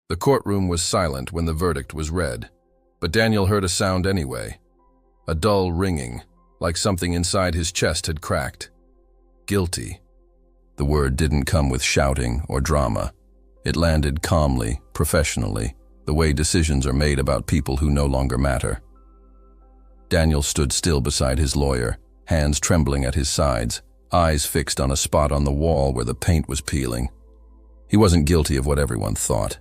The courtroom was silent when the verdict was read, but Daniel heard a sound anyway. A dull ringing, like something inside his chest had cracked. Guilty. The word didn't come with shouting or drama. It landed calmly, professionally, the way decisions are made about people who no longer matter. Daniel stood still beside his lawyer, hands trembling at his sides, eyes fixed on a spot on the wall where the paint was peeling. He wasn't guilty of what everyone thought.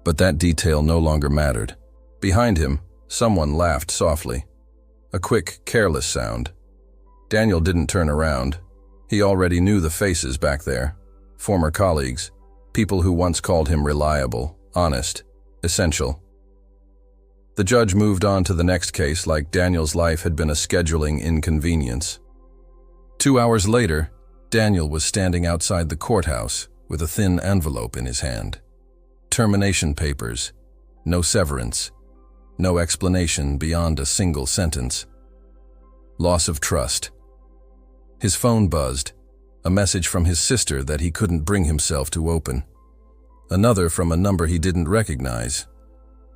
But that detail no longer mattered. Behind him, someone laughed softly. A quick, careless sound. Daniel didn't turn around. He already knew the faces back there. Former colleagues, people who once called him reliable, honest, essential. The judge moved on to the next case like Daniel's life had been a scheduling inconvenience. 2 hours later, Daniel was standing outside the courthouse with a thin envelope in his hand. Termination papers, no severance, no explanation beyond a single sentence. Loss of trust. His phone buzzed, a message from his sister that he couldn't bring himself to open. Another from a number he didn't recognize.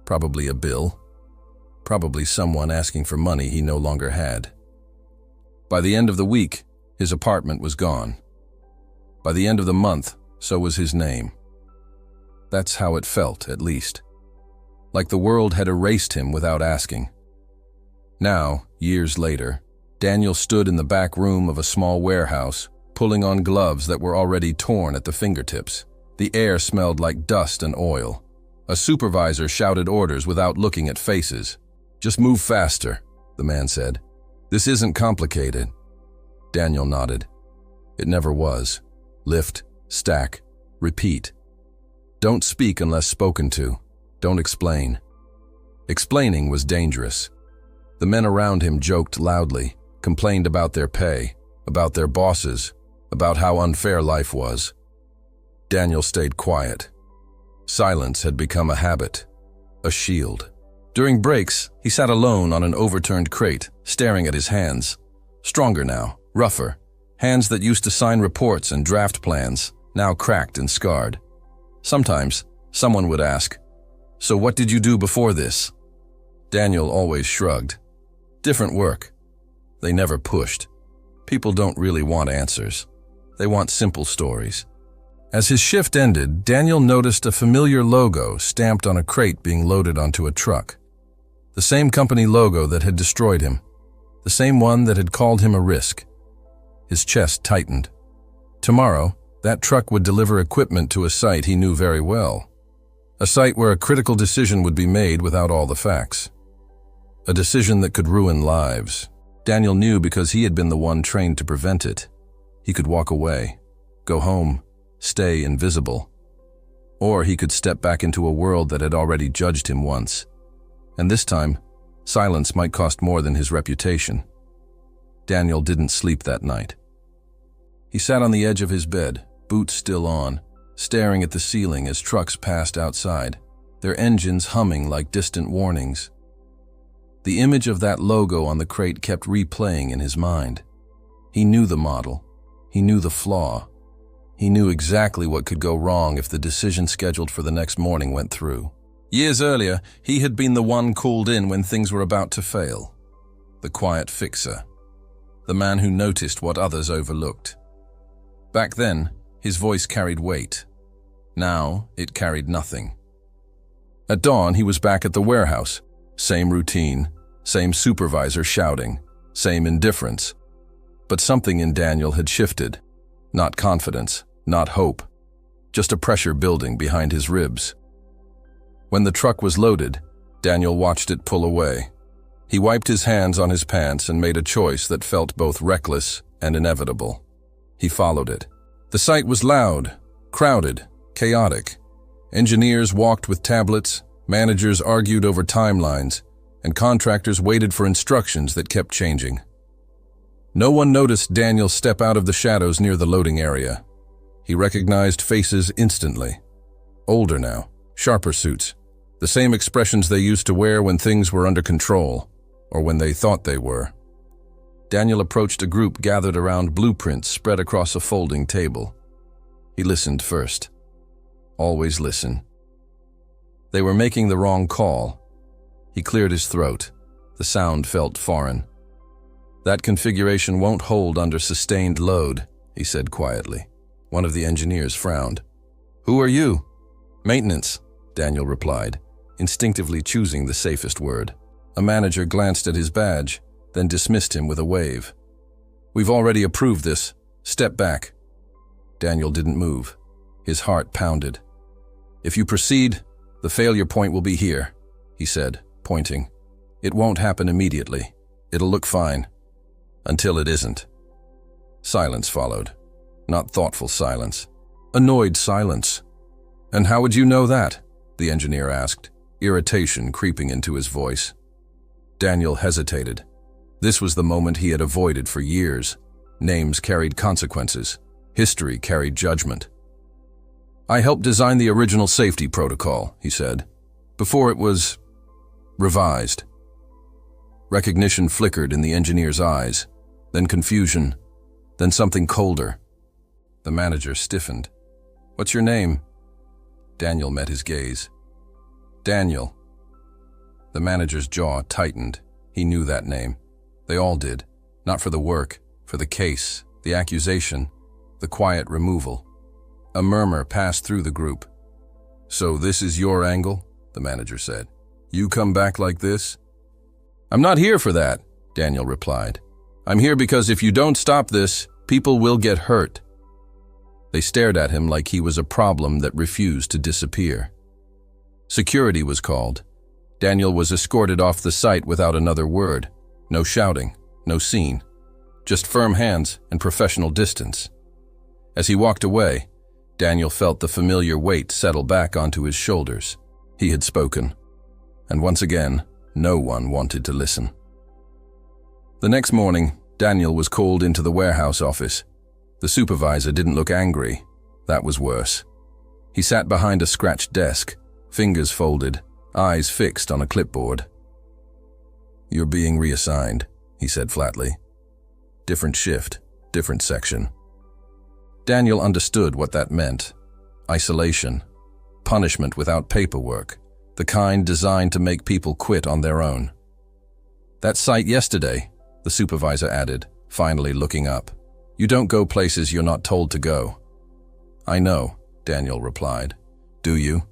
Probably a bill. Probably someone asking for money he no longer had. By the end of the week, his apartment was gone. By the end of the month, so was his name. That's how it felt, at least. Like the world had erased him without asking. Now, years later, Daniel stood in the back room of a small warehouse, pulling on gloves that were already torn at the fingertips. The air smelled like dust and oil. A supervisor shouted orders without looking at faces. "Just move faster," the man said. "This isn't complicated." Daniel nodded. It never was. Lift, stack, repeat. Don't speak unless spoken to. Don't explain. Explaining was dangerous. The men around him joked loudly, complained about their pay, about their bosses, about how unfair life was. Daniel stayed quiet. Silence had become a habit, a shield. During breaks, he sat alone on an overturned crate, staring at his hands. Stronger now, rougher. Hands that used to sign reports and draft plans, now cracked and scarred. Sometimes, someone would ask, "So what did you do before this?" Daniel always shrugged. Different work. They never pushed. People don't really want answers. They want simple stories. As his shift ended, Daniel noticed a familiar logo stamped on a crate being loaded onto a truck. The same company logo that had destroyed him. The same one that had called him a risk. His chest tightened. Tomorrow, that truck would deliver equipment to a site he knew very well. A site where a critical decision would be made without all the facts. A decision that could ruin lives. Daniel knew because he had been the one trained to prevent it. He could walk away, go home, stay invisible. Or he could step back into a world that had already judged him once. And this time, silence might cost more than his reputation. Daniel didn't sleep that night. He sat on the edge of his bed, boots still on, staring at the ceiling as trucks passed outside, their engines humming like distant warnings. The image of that logo on the crate kept replaying in his mind. He knew the model. He knew the flaw. He knew exactly what could go wrong if the decision scheduled for the next morning went through. Years earlier, he had been the one called in when things were about to fail. The quiet fixer. The man who noticed what others overlooked. Back then, his voice carried weight. Now, it carried nothing. At dawn, he was back at the warehouse. Same routine, same supervisor shouting, same indifference. But something in Daniel had shifted. Not confidence, not hope. Just a pressure building behind his ribs. When the truck was loaded, Daniel watched it pull away. He wiped his hands on his pants and made a choice that felt both reckless and inevitable. He followed it. The site was loud, crowded, chaotic. Engineers walked with tablets, managers argued over timelines, and contractors waited for instructions that kept changing. No one noticed Daniel step out of the shadows near the loading area. He recognized faces instantly. Older now, sharper suits, the same expressions they used to wear when things were under control, or when they thought they were. Daniel approached a group gathered around blueprints spread across a folding table. He listened first. Always listen. They were making the wrong call. He cleared his throat. The sound felt foreign. That configuration won't hold under sustained load, he said quietly. One of the engineers frowned. Who are you? Maintenance, Daniel replied, instinctively choosing the safest word. A manager glanced at his badge, then dismissed him with a wave. We've already approved this. Step back. Daniel didn't move. His heart pounded. If you proceed, the failure point will be here, he said, pointing. It won't happen immediately. It'll look fine. Until it isn't. Silence followed. Not thoughtful silence. Annoyed silence. And how would you know that? The engineer asked, irritation creeping into his voice. Daniel hesitated. This was the moment he had avoided for years. Names carried consequences. History carried judgment. I helped design the original safety protocol, he said, before it was revised. Recognition flickered in the engineer's eyes, then confusion, then something colder. The manager stiffened. What's your name? Daniel met his gaze. Daniel. The manager's jaw tightened. He knew that name. They all did. Not for the work, for the case, the accusation, the quiet removal. A murmur passed through the group. So this is your angle? The manager said. You come back like this? I'm not here for that, Daniel replied. I'm here because if you don't stop this, people will get hurt. They stared at him like he was a problem that refused to disappear. Security was called. Daniel was escorted off the site without another word. No shouting, no scene. Just firm hands and professional distance. As he walked away, Daniel felt the familiar weight settle back onto his shoulders. He had spoken. And once again, no one wanted to listen. The next morning, Daniel was called into the warehouse office. The supervisor didn't look angry. That was worse. He sat behind a scratched desk, fingers folded, eyes fixed on a clipboard. You're being reassigned, he said flatly. Different shift, different section. Daniel understood what that meant. Isolation. Punishment without paperwork. The kind designed to make people quit on their own. That site yesterday, the supervisor added, finally looking up. You don't go places you're not told to go. I know, Daniel replied. Do you?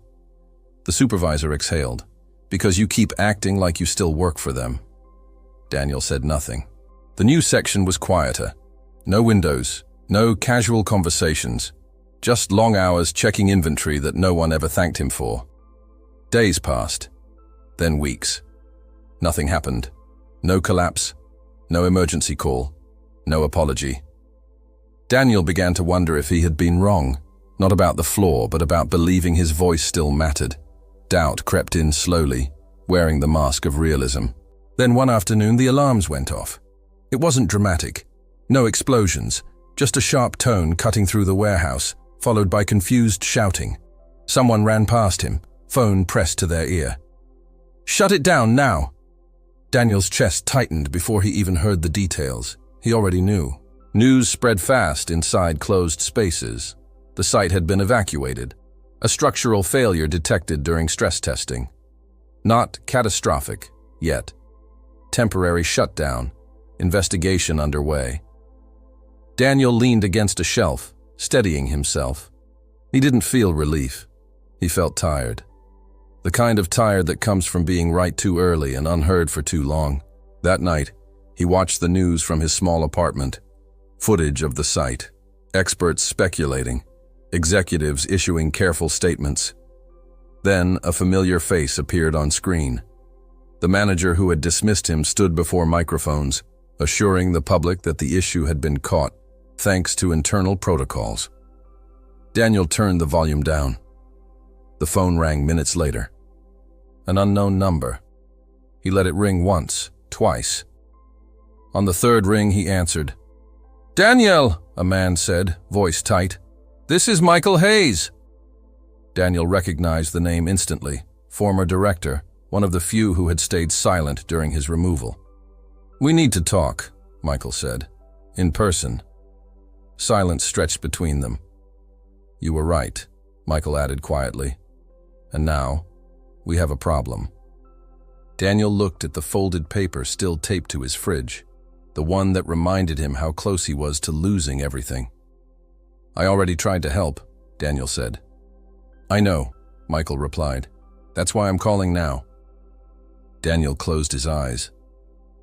The supervisor exhaled. Because you keep acting like you still work for them. Daniel said nothing. The new section was quieter. No windows, no casual conversations. Just long hours checking inventory that no one ever thanked him for. Days passed. Then weeks. Nothing happened. No collapse. No emergency call. No apology. Daniel began to wonder if he had been wrong. Not about the flaw, but about believing his voice still mattered. Doubt crept in slowly, wearing the mask of realism. Then one afternoon the alarms went off. It wasn't dramatic. No explosions. Just a sharp tone cutting through the warehouse, followed by confused shouting. Someone ran past him, phone pressed to their ear. Shut it down now! Daniel's chest tightened before he even heard the details. He already knew. News spread fast inside closed spaces. The site had been evacuated. A structural failure detected during stress testing. Not catastrophic, yet. Temporary shutdown. Investigation underway. Daniel leaned against a shelf, steadying himself. He didn't feel relief. He felt tired. The kind of tired that comes from being right too early and unheard for too long. That night, he watched the news from his small apartment. Footage of the site. Experts speculating. Executives issuing careful statements. Then, a familiar face appeared on screen. The manager who had dismissed him stood before microphones, assuring the public that the issue had been caught, thanks to internal protocols. Daniel turned the volume down. The phone rang minutes later. An unknown number. He let it ring once, twice. On the third ring, he answered. Daniel, a man said, voice tight. This is Michael Hayes. Daniel recognized the name instantly. Former director, one of the few who had stayed silent during his removal. We need to talk, Michael said. In person. Silence stretched between them. You were right, Michael added quietly. And now? we have a problem." Daniel looked at the folded paper still taped to his fridge, the one that reminded him how close he was to losing everything. "I already tried to help," Daniel said. "I know," Michael replied. "That's why I'm calling now." Daniel closed his eyes.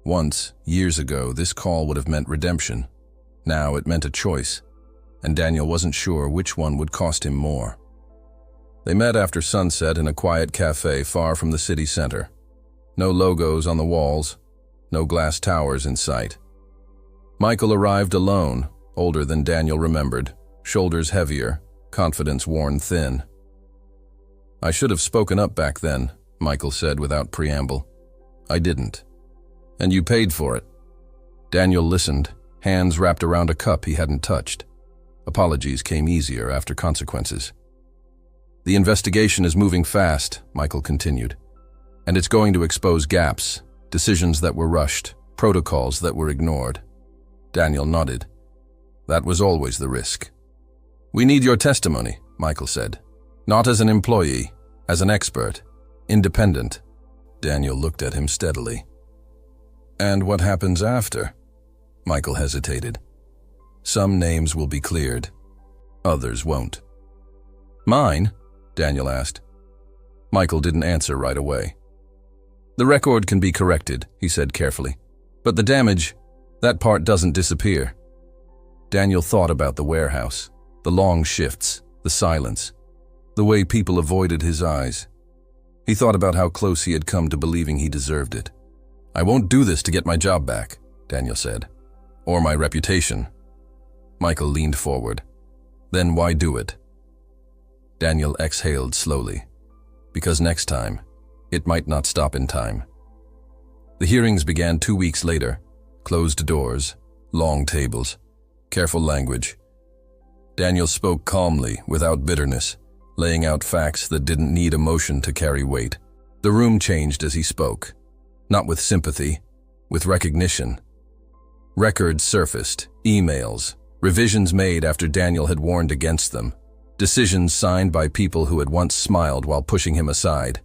Once, years ago, this call would have meant redemption. Now it meant a choice, and Daniel wasn't sure which one would cost him more. They met after sunset in a quiet cafe far from the city center. No logos on the walls, no glass towers in sight. Michael arrived alone, older than Daniel remembered, shoulders heavier, confidence worn thin. "I should have spoken up back then," Michael said without preamble. "I didn't. And you paid for it." Daniel listened, hands wrapped around a cup he hadn't touched. Apologies came easier after consequences. "The investigation is moving fast," Michael continued, "and it's going to expose gaps, decisions that were rushed, protocols that were ignored." Daniel nodded. "That was always the risk." "We need your testimony," Michael said. "Not as an employee, as an expert, independent." Daniel looked at him steadily. "And what happens after?" Michael hesitated. "Some names will be cleared. Others won't." "Mine?" Daniel asked. Michael didn't answer right away. "The record can be corrected," he said carefully. "But the damage, that part doesn't disappear." Daniel thought about the warehouse, the long shifts, the silence, the way people avoided his eyes. He thought about how close he had come to believing he deserved it. "I won't do this to get my job back," Daniel said. "Or my reputation." Michael leaned forward. "Then why do it?" Daniel exhaled slowly. "Because next time, it might not stop in time." The hearings began 2 weeks later. Closed doors, long tables, careful language. Daniel spoke calmly, without bitterness, laying out facts that didn't need emotion to carry weight. The room changed as he spoke, not with sympathy, with recognition. Records surfaced, emails, revisions made after Daniel had warned against them, decisions signed by people who had once smiled while pushing him aside.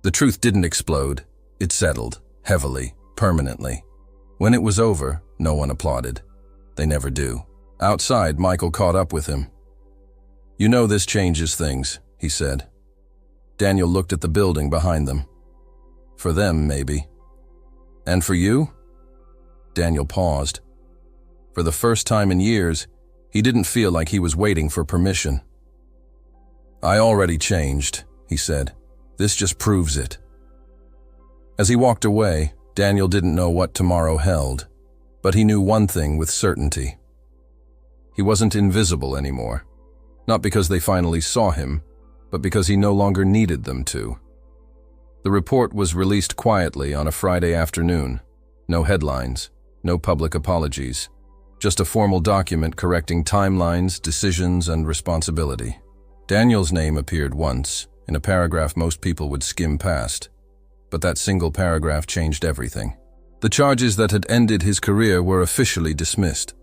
The truth didn't explode, it settled, heavily, permanently. When it was over, no one applauded. They never do. Outside, Michael caught up with him. "You know this changes things," he said. Daniel looked at the building behind them. "For them, maybe. And for you?" Daniel paused. For the first time in years, he didn't feel like he was waiting for permission. "I already changed," he said. "This just proves it." As he walked away, Daniel didn't know what tomorrow held, but he knew one thing with certainty. He wasn't invisible anymore, not because they finally saw him, but because he no longer needed them to. The report was released quietly on a Friday afternoon. No headlines, no public apologies, just a formal document correcting timelines, decisions, and responsibility. Daniel's name appeared once, in a paragraph most people would skim past, but that single paragraph changed everything. The charges that had ended his career were officially dismissed.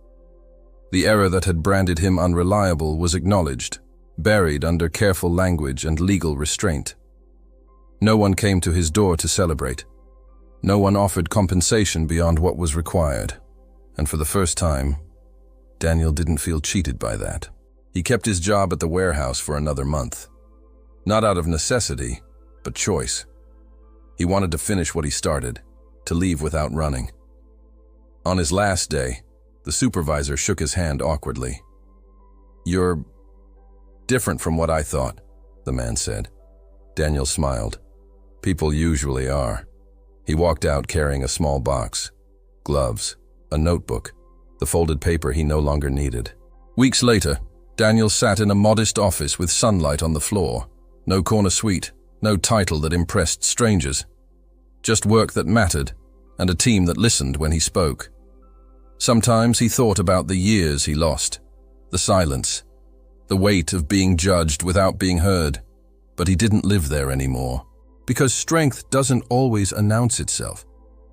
The error that had branded him unreliable was acknowledged, buried under careful language and legal restraint. No one came to his door to celebrate. No one offered compensation beyond what was required. And for the first time, Daniel didn't feel cheated by that. He kept his job at the warehouse for another month. Not out of necessity, but choice. He wanted to finish what he started, to leave without running. On his last day, the supervisor shook his hand awkwardly. "You're different from what I thought," the man said. Daniel smiled. "People usually are." He walked out carrying a small box, gloves, a notebook, the folded paper he no longer needed. Weeks later, Daniel sat in a modest office with sunlight on the floor. No corner suite, no title that impressed strangers. Just work that mattered, and a team that listened when he spoke. Sometimes he thought about the years he lost, the silence, the weight of being judged without being heard. But he didn't live there anymore. Because strength doesn't always announce itself.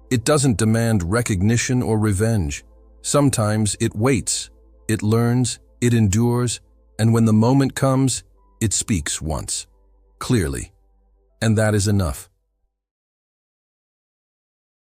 It doesn't demand recognition or revenge. Sometimes it waits, it learns, it endures, and when the moment comes, it speaks once, clearly, And that is enough.